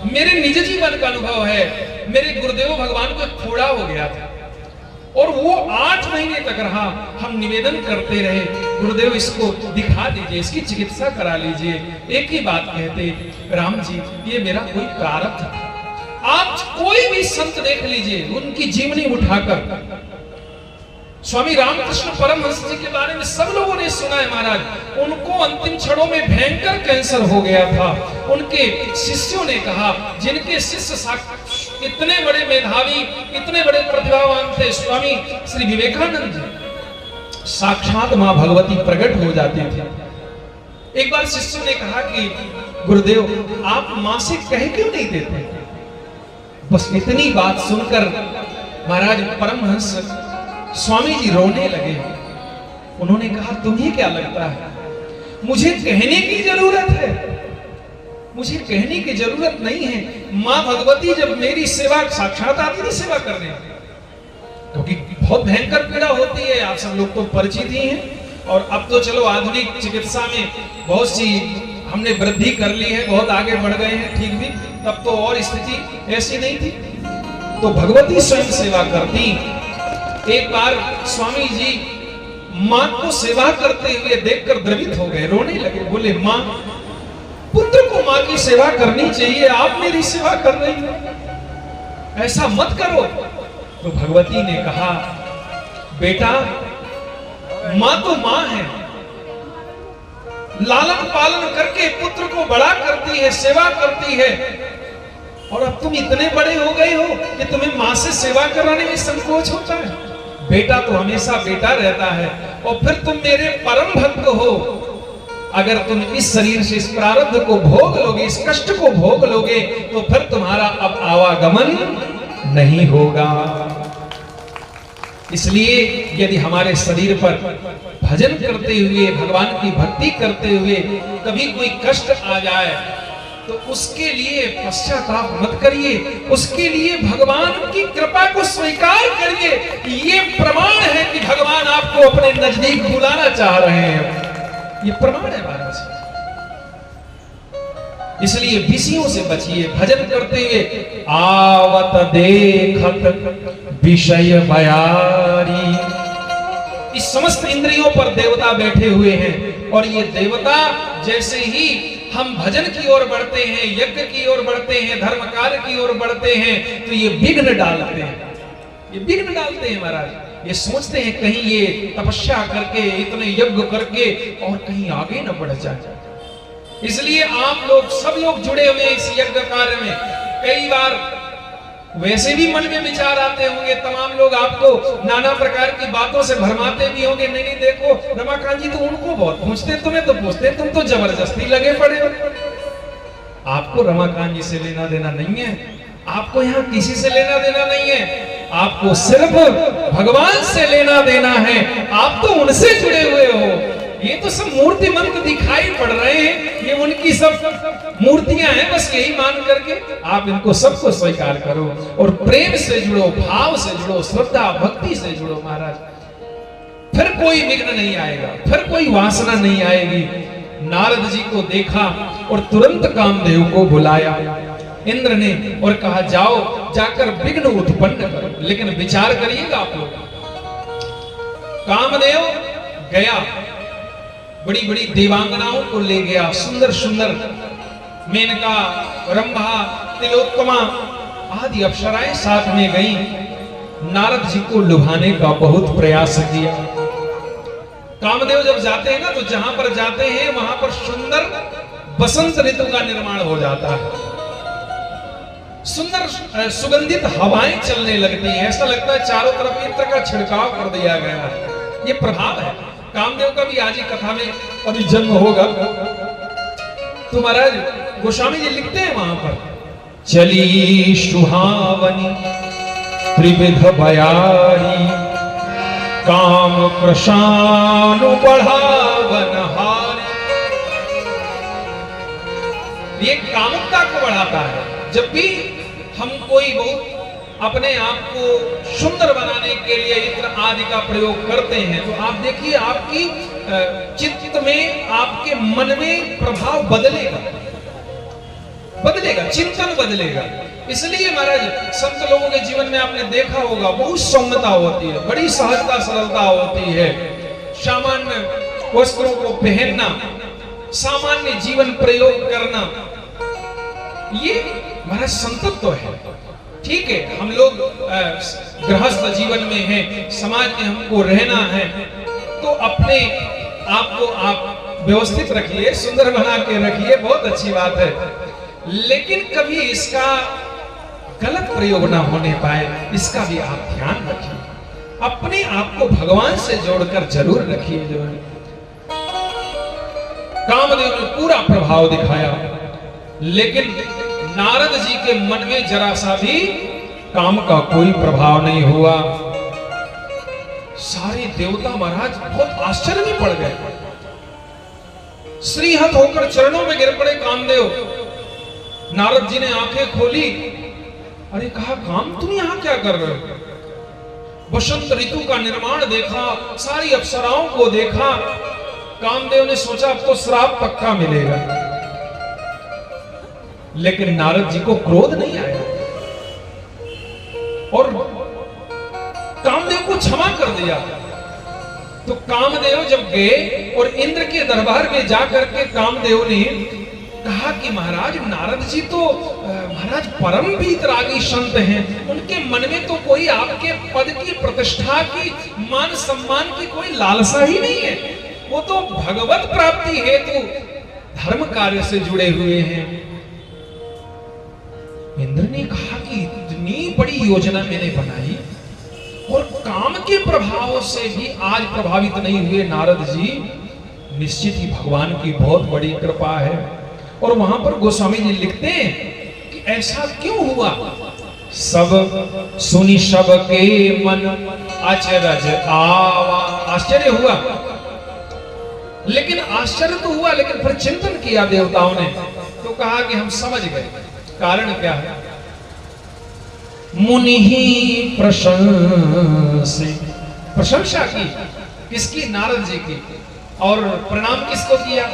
मेरे निज जीवन का अनुभव है। मेरे गुरुदेव भगवान को फोड़ा हो गया था और वो 8 महीने तक रहा। हम निवेदन करते रहे, गुरुदेव इसको दिखा दीजिए, इसकी चिकित्सा करा लीजिए। एक ही बात कहते, राम जी ये मेरा कोई प्रारब्ध था। आप कोई भी संत देख लीजिए, उनकी जीवनी उठाकर, स्वामी रामकृष्ण परमहंस जी के बारे में सब लोगों ने सुना है महाराज। उनको अंतिम क्षणों में भयंकर कैंसर हो गया था। उनके शिष्यों ने कहा, जिनके शिष्य इतने बड़े मेधावी, इतने बड़े प्रतिभावान थे, स्वामी श्री विवेकानंद जी, साक्षात मां भगवती प्रकट हो जाती थी। एक बार शिष्यों ने कहा कि गुरुदेव आप मां से कह क्यों नहीं देते? बस इतनी बात सुनकर महाराज परमहंस स्वामी जी रोने लगे। उन्होंने कहा, तुम्हें क्या लगता है मुझे कहने की जरूरत है? मुझे कहने की जरूरत नहीं है। मां भगवती जब मेरी सेवा, साक्षात आती थी सेवा करने, क्योंकि बहुत भयंकर पीड़ा होती है, आप सब लोग तो परिचित ही हैं। और अब तो चलो आधुनिक चिकित्सा में बहुत सी हमने वृद्धि कर ली है, बहुत आगे बढ़ गए हैं, ठीक भी। तब तो और स्थिति ऐसी नहीं थी, तो भगवती स्वयं सेवा करती। एक बार स्वामी जी मां को सेवा करते हुए देखकर द्रवित हो गए, रोने लगे। बोले, मां, पुत्र को मां की सेवा करनी चाहिए, आप मेरी सेवा कर रही हो, ऐसा मत करो। तो भगवती ने कहा, बेटा मां तो मां है, लालन पालन करके पुत्र को बड़ा करती है, सेवा करती है। और अब तुम इतने बड़े हो गए हो कि तुम्हें मां से सेवा कराने में संकोच होता है। बेटा तो हमेशा बेटा रहता है। और फिर तुम मेरे परम भक्त हो, अगर तुम इस शरीर से इस प्रारब्ध को भोग लोगे, इस कष्ट को भोग लोगे, तो फिर तुम्हारा अब आवागमन नहीं होगा। इसलिए यदि हमारे शरीर पर भजन करते हुए, भगवान की भक्ति करते हुए कभी कोई कष्ट आ जाए, तो उसके लिए पश्चाताप मत करिए, उसके लिए भगवान की कृपा को स्वीकार करिए। ये प्रमाण है कि भगवान आपको अपने नजदीक बुलाना चाह रहे हैं, ये प्रमाण है महाराज। इसलिए विषयों से बचिए, भजन करते हुए आवत देखत विषय बयारी। इस समस्त इंद्रियों पर देवता बैठे हुए हैं, और ये देवता जैसे ही हम भजन की ओर बढ़ते हैं, यज्ञ की ओर बढ़ते हैं, धर्म कार्य की ओर बढ़ते हैं, तो ये विघ्न डालते हैं, ये विघ्न डालते हैं महाराज। ये सोचते हैं कहीं ये तपस्या करके, इतने यज्ञ करके और कहीं आगे न बढ़ जाए। इसलिए आप लोग, सब लोग जुड़े हुए इस यज्ञ कार्य में। कई बार वैसे भी मन में विचार आते होंगे, तमाम लोग आपको नाना प्रकार की बातों से भरमाते भी होंगे। नहीं नहीं, देखो रमाकांत जी तो उनको बहुत पूछते, तुम्हें तो पूछते, तुम तो जबरदस्ती लगे पड़े हो। आपको रमाकांत जी से लेना देना नहीं है, आपको यहाँ किसी से लेना देना नहीं है, आपको सिर्फ भगवान से लेना देना है। आप तो उनसे जुड़े हुए हो। ये तो सब मूर्ति मंत्र दिखाई पड़ रहे हैं, ये उनकी सब मूर्तियां हैं, बस यही मान करके आप इनको सबको स्वीकार करो और प्रेम से जुड़ो, भाव से जुड़ो, श्रद्धा भक्ति से जुड़ो महाराज। फिर कोई विघ्न नहीं आएगा, फिर कोई वासना नहीं आएगी। नारद जी को देखा और तुरंत कामदेव को बुलाया इंद्र ने और कहा, जाओ जाकर विघ्न उत्पन्न करो। लेकिन विचार करिएगा आप लोग। कामदेव गया, बड़ी बड़ी देवांगनाओं को ले गया, सुंदर सुंदर मेनका, रंभा, तिलोत्तमा आदि अप्सराएं साथ में गई। नारद जी को लुभाने का बहुत प्रयास किया। कामदेव जब जाते हैं ना, तो जहां पर जाते हैं वहां पर सुंदर बसंत ऋतु का निर्माण हो जाता है। सुंदर सुगंधित हवाएं चलने लगती हैं, ऐसा लगता है चारों तरफ इत्र का छिड़काव कर दिया गया है। ये प्रभाव है कामदेव का भी। आज ही कथा में अभी जन्म होगा, तो महाराज गोस्वामी जी लिखते हैं वहां पर, चली सुहावनी त्रिविध बयारी, काम कृशानु बढ़ावन हारी। ये कामुकता को बढ़ाता है। जब भी हम कोई बहुत अपने आप को सुंदर बनाने के लिए इत्र आदि का प्रयोग करते हैं, तो आप देखिए आपकी चित्त में, आपके मन में प्रभाव बदलेगा। बदलेगा, चिंतन बदलेगा। इसलिए महाराज संत लोगों के जीवन में आपने देखा होगा बहुत सौम्यता होती है, बड़ी सहजता सरलता होती है। सामान्य वस्त्रों को पहनना, सामान्य जीवन प्रयोग करना, ये महाराज संतत्व है। ठीक है, हम लोग गृहस्थ जीवन में हैं, समाज में हमको रहना है, तो अपने आप को आप व्यवस्थित रखिए, सुंदर बना के रखिए, बहुत अच्छी बात है। लेकिन कभी इसका गलत प्रयोग ना होने पाए, इसका भी आप ध्यान रखिए। अपने आप को भगवान से जोड़कर जरूर रखिए। जो कामदेव ने पूरा प्रभाव दिखाया, लेकिन नारद जी के मन में जरा सा भी काम का कोई प्रभाव नहीं हुआ। सारे देवता महाराज बहुत आश्चर्य में पड़ गए, श्रीहत होकर चरणों में गिर पड़े कामदेव। नारद जी ने आंखें खोली, अरे कहा काम तुम यहां क्या कर रहे हो? बसंत ऋतु का निर्माण देखा, सारी अप्सराओं को देखा, कामदेव ने सोचा अब तो श्राप पक्का मिलेगा। लेकिन नारद जी को क्रोध नहीं आया और कामदेव को क्षमा कर दिया। तो कामदेव जब गए और इंद्र के दरबार में जाकर के कामदेव ने कहा कि महाराज नारद जी तो महाराज परम वीतरागी संत हैं, उनके मन में तो कोई आपके पद की, प्रतिष्ठा की, मान सम्मान की कोई लालसा ही नहीं है, वो तो भगवत प्राप्ति हेतु धर्म कार्य से जुड़े हुए हैं। इंद्र ने कहा कि इतनी बड़ी योजना मैंने बनाई और काम के प्रभाव से भी आज प्रभावित नहीं हुए नारद जी, निश्चित ही भगवान की बहुत बड़ी कृपा है। और वहां पर गोस्वामी जी लिखते हैं कि ऐसा क्यों हुआ? सब सुनी सब के मन अचरज आवा, आश्चर्य हुआ। लेकिन आश्चर्य तो हुआ, लेकिन फिर चिंतन किया देवताओं ने, तो कहा कि हम समझ गए कारण क्या है। मुनि ही प्रशंसा की, किसकी? नारद जी की। और प्रणाम किसको किया?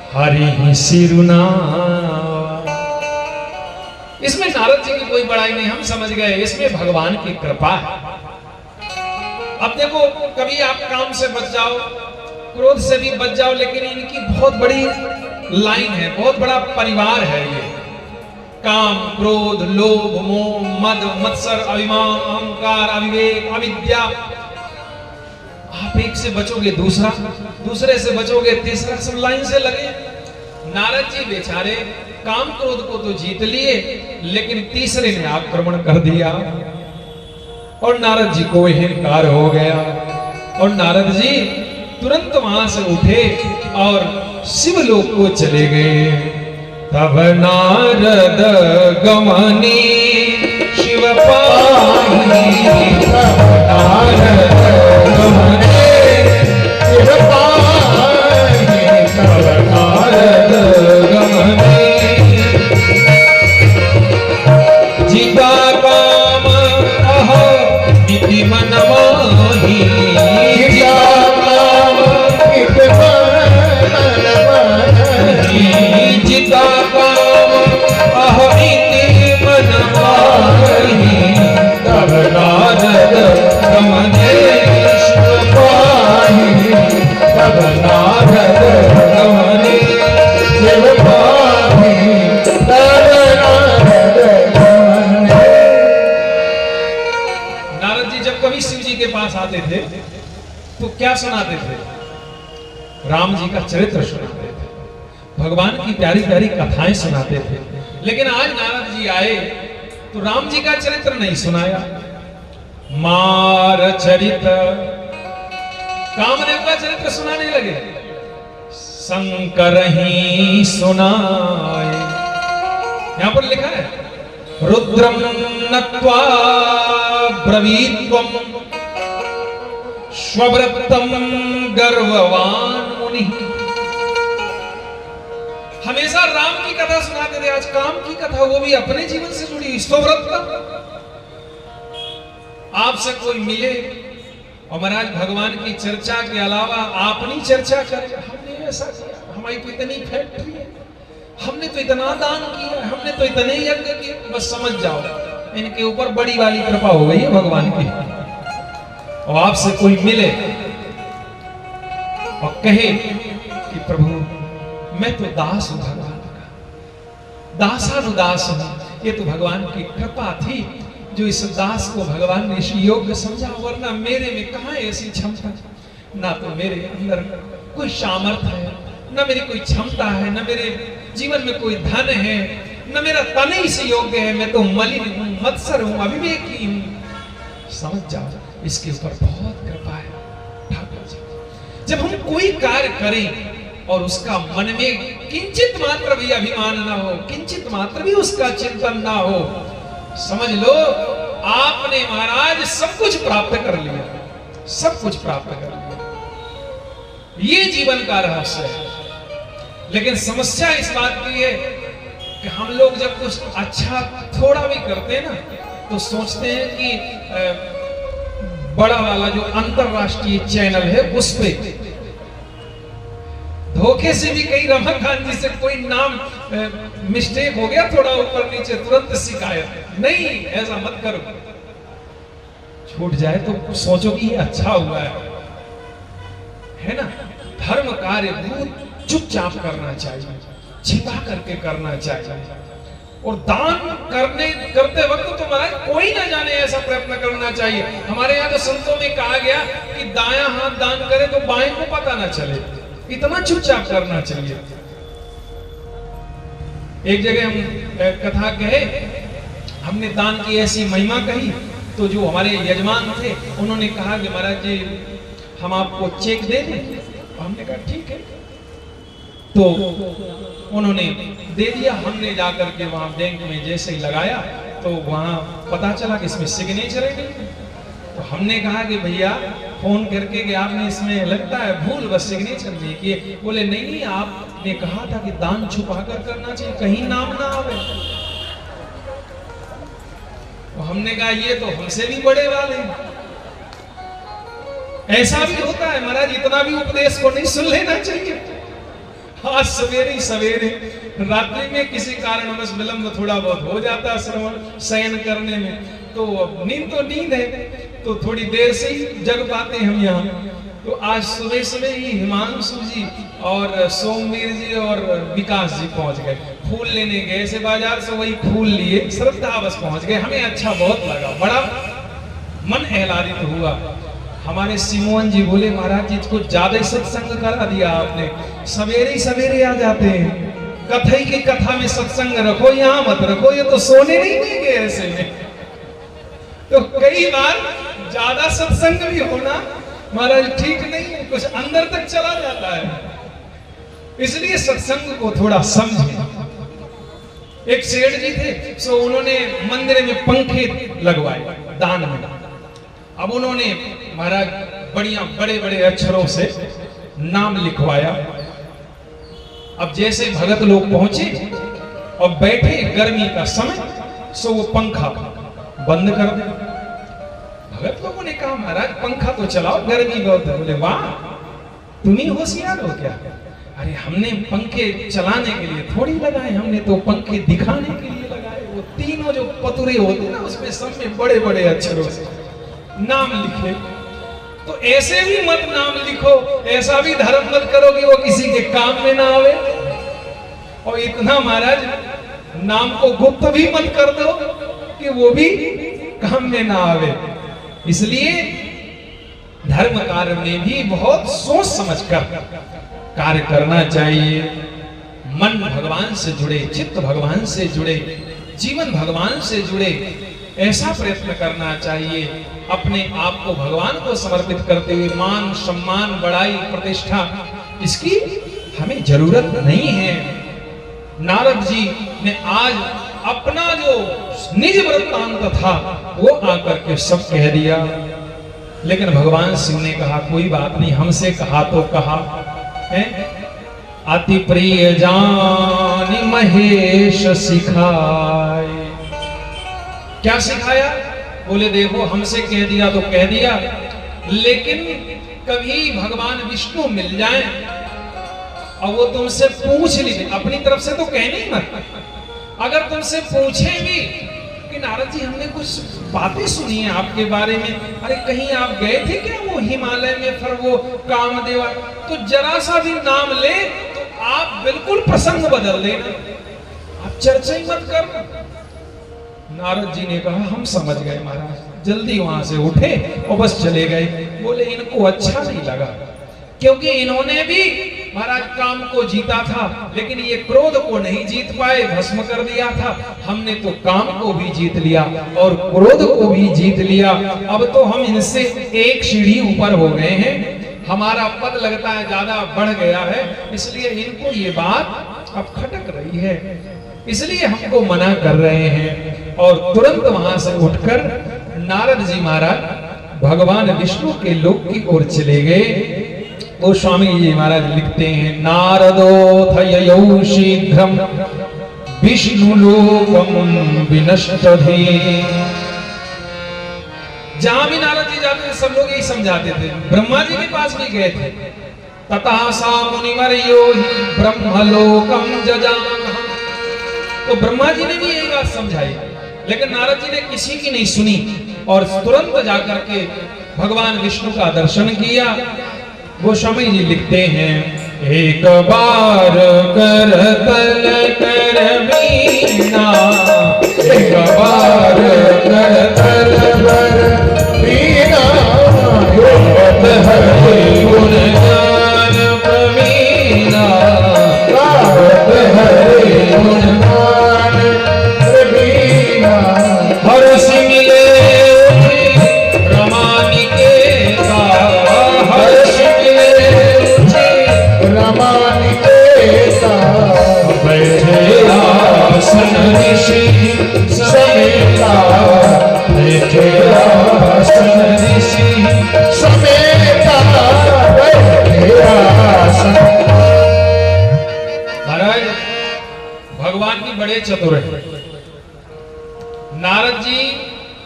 हरि सिरुना। इसमें नारद जी की कोई बड़ाई नहीं, हम समझ गए इसमें भगवान की कृपा है। अब देखो, कभी आप काम से बच जाओ, क्रोध से भी बच जाओ, लेकिन इनकी बहुत बड़ी लाइन है, बहुत बड़ा परिवार है ये। काम, क्रोध, लोभ, मोह, मद, मत्सर, अभिमान, अहंकार, अविवेक, अविद्या। आप एक से बचोगे दूसरा, दूसरे से बचोगे तीसरा, सब लाइन से लगे। नारद जी बेचारे काम क्रोध को तो जीत लिए, लेकिन तीसरे ने आक्रमण कर दिया और नारद जी को अहंकार हो गया। और नारद जी तुरंत वहां से उठे और शिवलोक को चले गए। तब नारद गमनी शिव पाही, तब नारद गमनी शिव पाही, तब नारद गमनी जिता काम अहो इति मन माही, जिता काम इति मन माही, जिता काम अहो इति मन माही, तब नारद गमने शिव पाही, तब नारद गमने शिव पाही, तब नारद गमने। नारद जी जब कभी शिव जी के पास आते थे तो क्या सुनाते थे? राम जी का चरित्र सुनाते थे, भगवान की प्यारी प्यारी कथाएं सुनाते थे। लेकिन आज नारद जी आए तो राम जी का चरित्र नहीं सुनाया, मार चरित्र, कामदेव का चरित्र सुनाने लगे। शंकर ही सुनाए, यहां पर लिखा है रुद्रम नत्वा ब्रवीत्वम स्वव्रतम गर्ववान मुनि। हमेशा राम की कथा सुनाते थे, आज काम की कथा, वो भी अपने जीवन से जुड़ी। स्वव्रतम, आपसे कोई मिले और महाराज भगवान की चर्चा के अलावा अपनी चर्चा करे, हमने ऐसा किया, हमारी तो इतनी फैक्ट्री है, हमने तो इतना दान किया, हमने तो इतने यज्ञ किए, बस समझ जाओ इनके ऊपर बड़ी वाली कृपा हो गई है भगवान की। और आपसे कोई मिले और कहे कि प्रभु मैं तो दास हूं भगवान का, दासानुदास हूं, ये तो भगवान की कृपा थी जो इस दास को भगवान ने इस योग्य समझा, वरना मेरे में कहां ऐसी क्षमता, ना तो मेरे अंदर कोई सामर्थ्य है, ना मेरी कोई क्षमता है, ना मेरे जीवन में कोई धन है, ना मेरा तन ही से योग्य है, मैं तो मलिन हूं, मत्सर हूं, अविवेकी हूं। समझ जाओ इसके ऊपर बहुत कृपा है ठाकुर जी। जब हम कोई कार्य करें और उसका मन में किंचित मात्र भी अभिमान ना हो, किंचित मात्र भी उसका चिंतन ना हो, समझ लो आपने महाराज सब कुछ प्राप्त कर लिया, सब कुछ प्राप्त कर लिया। ये जीवन का रहस्य है। लेकिन समस्या इस बात की है कि हम लोग जब कुछ अच्छा थोड़ा भी करते हैं ना, तो सोचते हैं कि बड़ा वाला जो अंतरराष्ट्रीय चैनल है उस पे धोखे से भी कहीं रमाकांत जी से कोई नाम मिस्टेक हो गया थोड़ा ऊपर नीचे, तुरंत शिकायत। नहीं, ऐसा मत करो। छूट जाए तो सोचो कि ये अच्छा हुआ है ना। धर्म कार्य बहुत चुपचाप करना चाहिए, छिपा करके करना चाहिए। और दान करते वक्त तो महाराज कोई ना जाने ऐसा प्रयत्न करना चाहिए। हमारे यहाँ तो संतों में कहा गया कि दायां हाथ दान करे तो बाएं को पता ना चले, इतना चुपचाप करना चाहिए। एक जगह हम कथा कहे, हमने दान की ऐसी महिमा कही, तो जो हमारे यजमान थे उन्होंने कहा कि महाराज जी हम आपको चेक दे दें। हमने कहा ठीक है, तो उन्होंने दे दिया। हमने जाकर के वहां बैंक में जैसे ही लगाया तो वहां पता चला कि इसमें सिग्नेचर है नहीं। तो हमने कहा कि भैया फोन करके कि आपने इसमें लगता है भूल, बस सिग्नेचर नहीं किए। बोले नहीं, आपने कहा था कि दान छुपा कर करना चाहिए, कहीं नाम ना आवे। तो हमने कहा ये तो हमसे भी बड़े वाले हैं। ऐसा भी होता है महाराज, इतना भी उपदेश को नहीं सुन लेना चाहिए। आज सवेरे सवेरे रात्रि में किसी कारणवश विलंब थोड़ा बहुत हो जाता है श्रवण शयन करने में, तो नींद तो नींद है, तो थोड़ी देर से ही जग पाते हम यहाँ। तो आज सुबह सुबह ही हिमांशु जी और सोमवीर जी और विकास जी पहुंच गए। फूल लेने गए से बाजार से, वही फूल लिए श्रद्धावश पहुंच गए। हमें अच्छा बहुत लगा, बड़ा मन आह्लादित हुआ। हमारे सिमोन जी बोले महाराज जी को ज्यादा सत्संग करा दिया आपने, सवेरे सवेरे आ जाते हैं। कथई की कथा में सत्संग रखो, यहाँ मत रखो, ये तो सोने नहीं देंगे ऐसे में। तो कई बार ज्यादा सत्संग भी होना महाराज ठीक नहीं है, कुछ अंदर तक चला जाता है। इसलिए सत्संग को थोड़ा समझे। एक सेठ जी थे, सो उन्होंने मंदिर में पंखे लगवाए दान में। अब उन्होंने महाराज बढ़िया बड़े बड़े अक्षरों से नाम लिखवाया। अब जैसे भगत लोग पहुंचे और बैठे गर्मी का समय, सो वो पंखा बंद कर दे। भगत लोगों ने कहा महाराज पंखा तो चलाओ, गर्मी बहुत है। बोले वाह, तुम ही होशियार हो क्या? अरे हमने पंखे चलाने के लिए थोड़ी लगाए, हमने तो पंखे दिखाने के लिए लगाए। वो तीनों जो पतुरे होते ना, उसमें सब में बड़े बड़े अक्षरों से नाम लिखे। तो ऐसे भी मत नाम लिखो, ऐसा भी धर्म मत करो कि वो किसी के काम में ना आवे। और इतना महाराज नाम को गुप्त भी मत कर दो कि वो भी काम में ना आवे। इसलिए धर्म कार्य में भी बहुत सोच समझकर कार्य करना चाहिए। मन भगवान से जुड़े, चित्त भगवान से जुड़े, जीवन भगवान से जुड़े, ऐसा प्रयत्न करना चाहिए। अपने आप को भगवान को समर्पित करते हुए मान सम्मान बड़ाई प्रतिष्ठा इसकी हमें जरूरत नहीं है। नारद जी ने आज अपना जो निज वृत्तांत था वो आकर के सब कह दिया। लेकिन भगवान शिव ने कहा कोई बात नहीं, हमसे कहा तो कहा है। अति प्रिय जानि महेश सिखाए। क्या सिखाया? बोले देखो हमसे कह दिया तो कह दिया, लेकिन कभी भगवान विष्णु मिल जाए अब वो तुमसे पूछ ली, अपनी तरफ से तो कहने ही मत। अगर तुमसे पूछेंगी कि नारद जी हमने कुछ बातें सुनी है आपके बारे में, अरे कहीं आप गए थे क्या वो हिमालय में, फिर वो कामदेव, तो जरा सा भी नाम ले तो आप बिल्कुल प्रसंग बदल देना, आप चर्चा ही मत करना। नारद जी ने कहा हम समझ गए महाराज, जल्दी वहां से उठे और बस चले गए। बोले इनको अच्छा नहीं लगा, क्योंकि इन्होंने भी महाराज काम को जीता था, लेकिन ये क्रोध को नहीं जीत पाए, भस्म कर दिया था। हमने तो काम को भी जीत लिया और क्रोध को भी जीत लिया। अब तो हम इनसे एक सीढ़ी ऊपर हो गए हैं, हमारा पद लगता है ज्यादा बढ़ गया है, इसलिए इनको ये बात अब खटक रही है, इसलिए हमको मना कर रहे हैं। और तुरंत वहां से उठकर नारद जी महाराज भगवान विष्णु के लोक की ओर चले गए। वो स्वामी जी महाराज लिखते हैं, नारदो थययौ शीघ्रम विष्णु लोकम विनष्टधे। जहां भी नारद जी जाते थे सब लोग यही समझाते थे, ब्रह्मा जी के पास भी गए थे, ततः सा मुनिवर्यो हि ब्रह्मलोकम जजानः। तो ब्रह्मा जी ने भी यही बात समझाई, लेकिन नारद जी ने किसी की नहीं सुनी और तुरंत जाकर के भगवान विष्णु का दर्शन किया। गोस्वामी जी लिखते हैं, एक बार कर तल कर मीना, एक बार कर तल कर मीना, योगत हरे गुण ज्ञान प्रवीणा, योगत हरे गुण ज्ञान प्रवीणा। हर्ष मिले रमानिकेता, हर्ष बैठे आसन ऋषि समेता, बैठे आसन ऋषि समेता, बैठे आसन। महाराज भगवान की बड़े चतुर है। नारद जी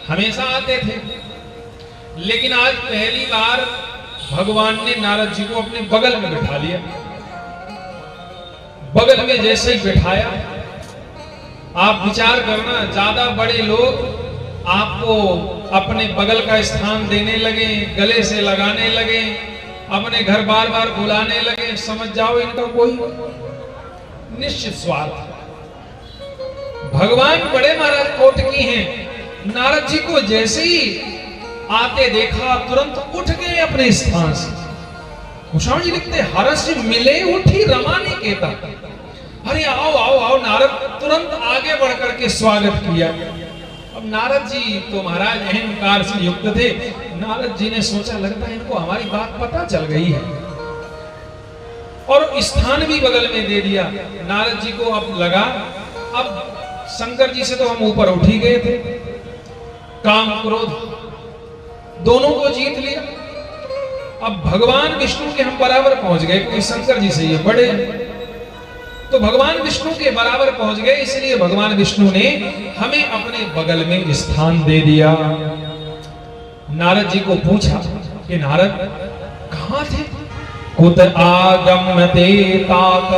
हमेशा आते थे, लेकिन आज पहली बार भगवान ने नारद जी को अपने बगल में बिठा लिया। बगल में जैसे ही बिठाया, आप विचार करना, ज्यादा बड़े लोग आपको अपने बगल का स्थान देने लगे, गले से लगाने लगे, अपने घर बार बार बुलाने लगे, समझ जाओ इनका कोई निश्चित स्वार्थ। भगवान बड़े महाराज कोट की हैं। नारद जी को जैसे ही आते देखा तुरंत उठ गए अपने स्थान से। गोस्वामी जी लिखते, हर्ष मिले उठी रमानिकेता। अरे आओ आओ आओ, नारद तुरंत आगे बढ़ करके स्वागत किया। अब नारद जी तो महाराज अहंकार से युक्त थे। नारद जी ने सोचा, लगता है इनको हमारी बात पता चल गई है, और स्थान भी बगल में दे दिया। नारद जी को अब लगा, अब शंकर जी से तो हम ऊपर उठ ही गए थे, काम क्रोध दोनों को जीत लिया। अब भगवान विष्णु के हम बराबर पहुंच गए, क्योंकि शंकर जी से ये बड़े, तो भगवान विष्णु के बराबर पहुंच गए, इसलिए भगवान विष्णु ने हमें अपने बगल में स्थान दे दिया। नारद जी को पूछा कि नारद कहां थे? कुत आगम्यते तात,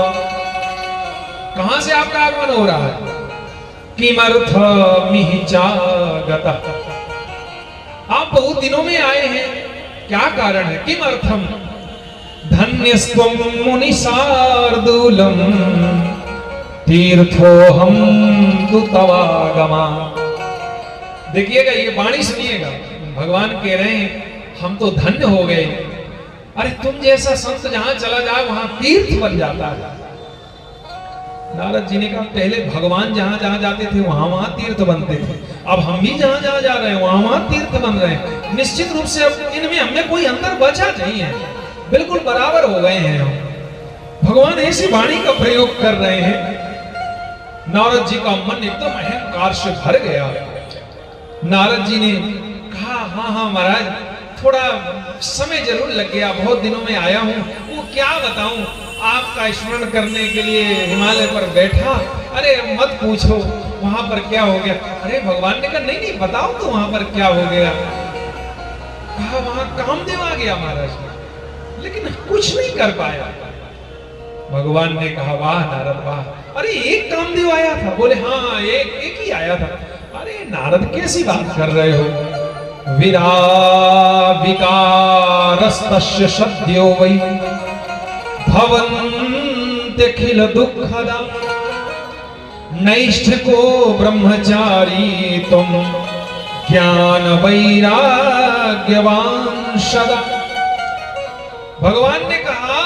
कहां से आपका आगमन हो रहा है? किमर्थमिह चागतः, आप बहुत दिनों में आए हैं, क्या कारण है? किमर्थम धन्यस्त्वं मुनि शार्दूलम तीर्थोहम तु तवागमा। देखिएगा, ये वाणी सुनिएगा, भगवान कह रहे हैं हम तो धन्य हो गए। अरे तुम जैसा संत जहां चला जाए वहां तीर्थ बन जाता है। नारद जी ने कहा, पहले भगवान जहां जहां जाते थे वहां वहां तीर्थ बनते थे, अब हम भी जहां जहां जा रहे हैं वहां वहां तीर्थ बन रहे हैं। निश्चित रूप से अब इनमें हमें कोई अंतर बचा नहीं है, बिल्कुल बराबर हो गए हैं हम। भगवान ऐसी वाणी का प्रयोग कर रहे हैं। नारद जी का मन एकदम अहंकार से भर गया। नारद जी ने कहा, हाँ हाँ महाराज, थोड़ा समय जरूर लग गया, बहुत दिनों में आया हूँ, वो क्या बताऊं, आपका स्मरण करने के लिए हिमालय पर बैठा। अरे मत पूछो वहां पर क्या हो गया। अरे भगवान ने कहा, नहीं नहीं बताओ तो वहां पर क्या हो गया। कहा वहां कामदेव आ गया महाराज, लेकिन कुछ नहीं कर पाया। भगवान ने कहा वाह नारद वाह, अरे एक कामदेव आया था? बोले हाँ एक ही आया था। अरे नारद कैसी बात कर रहे हो? विरा विकारस्तस्य सद्यो वै भवन्त्यखिल दुःखदा नैष्ठिको ब्रह्मचारी तुम ज्ञान वैराग्यवान सदा। भगवान ने कहा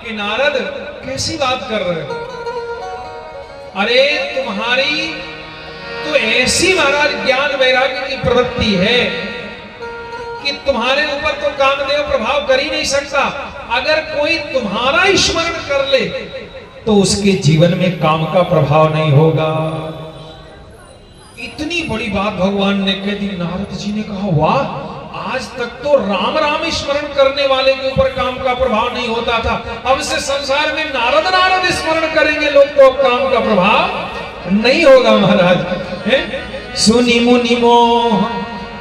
कि नारद कैसी बात कर रहे हो? अरे तुम्हारी तो ऐसी महाराज ज्ञान वैराग्य की प्रवृत्ति है कि तुम्हारे ऊपर तो कामदेव प्रभाव कर ही नहीं सकता। अगर कोई तुम्हारा स्मरण कर ले तो उसके जीवन में काम का प्रभाव नहीं होगा। इतनी बड़ी बात भगवान ने कह दी। नारद जी ने कहा वाह, आज तक तो राम राम स्मरण करने वाले के ऊपर काम का प्रभाव नहीं होता था, अब से संसार में नारद नारद स्मरण करेंगे लोग तो काम का प्रभाव नहीं होगा। महाराज सुनि मुनि मोह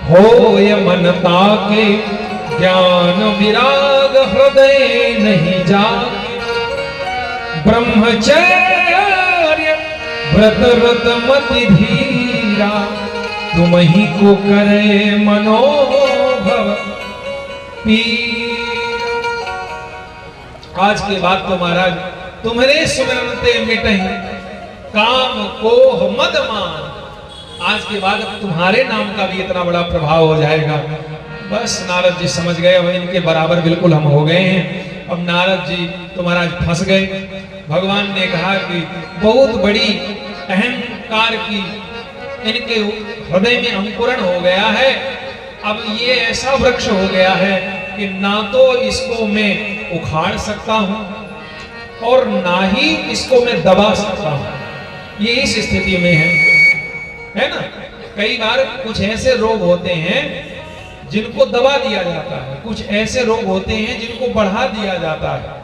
होय मन ताके ज्ञान विराग हृदय नहीं जाके ब्रह्मचर्य व्रत व्रत मति धीरा तुम ही को करे मनोभव पीर। आज के बाद तो महाराज तुम्हारे सुमिरन ते मिटहि काम को मद मान। आज के बाद तुम्हारे नाम का भी इतना बड़ा प्रभाव हो जाएगा। बस नारद जी समझ गए, अब इनके बराबर बिल्कुल हम हो गए हैं। अब नारद जी तो महाराज फंस गए। भगवान ने कहा कि बहुत बड़ी अहंकार की इनके हृदय में अंकुरण हो गया है। अब ये ऐसा वृक्ष हो गया है कि ना तो इसको मैं उखाड़ सकता हूं और ना ही इसको मैं दबा सकता हूं। ये इस स्थिति में है ना। कई बार कुछ ऐसे रोग होते हैं जिनको दबा दिया जाता है, कुछ ऐसे रोग होते हैं जिनको बढ़ा दिया जाता है।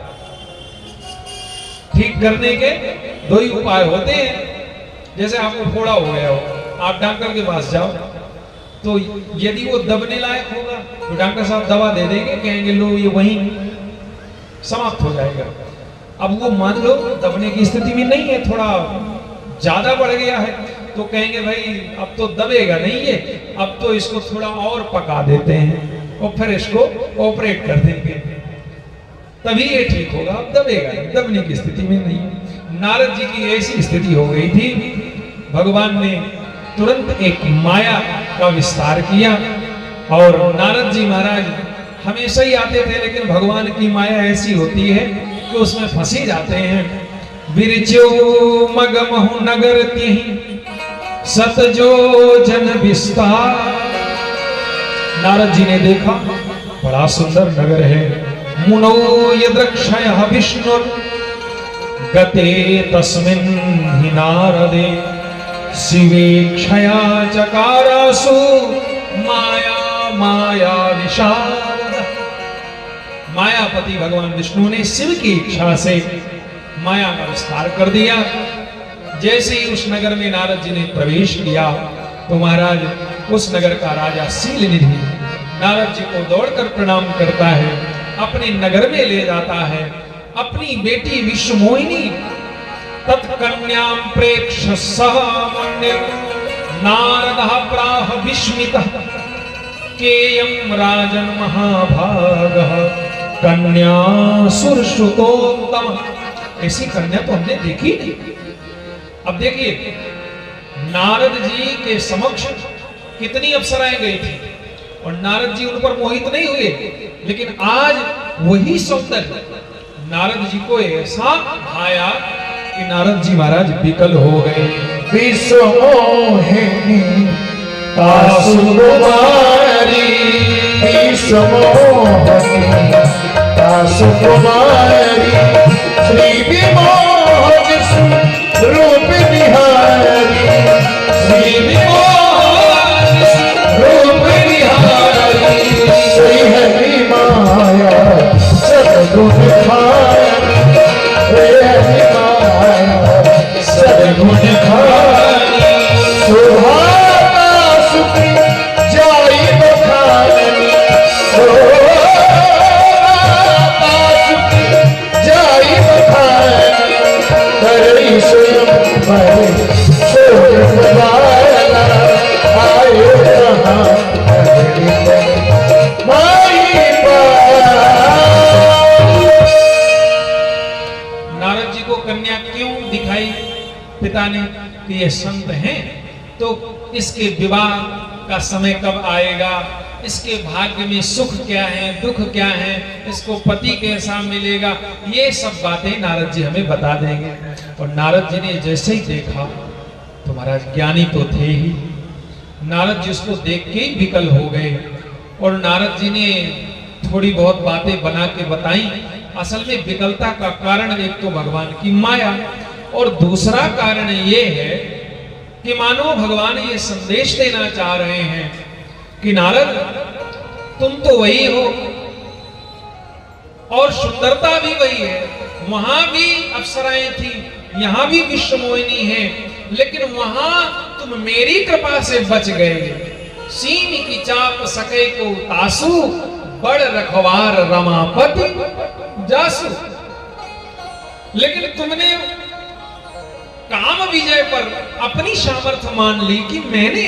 ठीक करने के दो ही उपाय होते हैं। जैसे आपको फोड़ा हो गया हो, आप डॉक्टर के पास जाओ, तो यदि वो दबने लायक होगा तो डॉक्टर साहब दवा दे देंगे, कहेंगे लो ये वहीं समाप्त हो जाएगा। अब वो मान लो दबने की स्थिति में नहीं है, थोड़ा ज्यादा बढ़ गया है, तो कहेंगे भाई अब तो दबेगा नहीं ये, अब तो इसको थोड़ा और पका देते हैं और फिर इसको ऑपरेट कर देंगे, तभी ये ठीक होगा। अब दबेगा, दबने की स्थिति में नहीं। नारद जी की ऐसी स्थिति हो गई थी। भगवान ने तुरंत एक माया का विस्तार किया और नारद जी महाराज हमेशा ही आते थे, लेकिन भगवान की माया ऐसी होती है कि उसमें फंसी जाते हैं। विरजो मगमहु नगर तिहि सतजो जन विस्तार। नारद जी ने देखा बड़ा सुंदर नगर है। मुनौ यद्रक्षयः विष्णु गते तस्मिन् हि नारदे शिवेक्षया चकारासु माया माया विशारद। मायापति भगवान विष्णु ने शिव की इच्छा से माया का विस्तार कर दिया। जैसे ही उस नगर में नारद जी ने प्रवेश किया तो महाराज उस नगर का राजा शीलनिधि नारद जी को दौड़कर प्रणाम करता है, अपने नगर में ले जाता है। अपनी बेटी विश्वमोहिनी तत्कन्यां प्रेक्ष सह मन्यं नारदः प्राह विस्मितः केयं राजन महाभागः कन्या सुरसुतोत्तम। ऐसी कन्या तो हमने देखी नहीं। अब देखिए नारद जी के समक्ष कितनी अप्सराएं गई थी और नारद जी उन पर मोहित नहीं हुए, लेकिन आज वही सौंदर्य नारद जी को ऐसा भाया कि नारद जी महाराज विकल हो गए। विश्वमोहिनी तासुकुमारी विश्वमोहिनी तासुकुमारी श्री विमोहन रूप बिहारी श्री विमोहन रूप बिहारी श्री हरि माया सद्गुण खाया हरि माया सद्गुण खाया सुहाना सुखी जाई बखानी सुहाना सुखी जाई इसके विवाह का समय कब आएगा, इसके भाग्य में सुख क्या है, दुख क्या है, इसको पति कैसा मिलेगा, ये सब बातें नारद जी हमें बता देंगे। और नारद जी ने जैसे ही देखा तो महाराज ज्ञानी तो थे ही, नारद जी उसको देख के ही विकल हो गए। और नारद जी ने थोड़ी बहुत बातें बना के बताई। असल में विकलता का कारण एक तो भगवान की माया, और दूसरा कारण ये है कि मानो भगवान ये संदेश देना चाह रहे हैं कि नारद तुम तो वही हो और सुंदरता भी वही है, वहां भी अप्सराएं थी, यहां भी विश्वमोहिनी है, लेकिन वहां तुम मेरी कृपा से बच गए। सीन की चाप सके को तासु, बड़ रखवार रमापति जासु। लेकिन तुमने काम विजय पर अपनी सामर्थ्य मान ली कि मैंने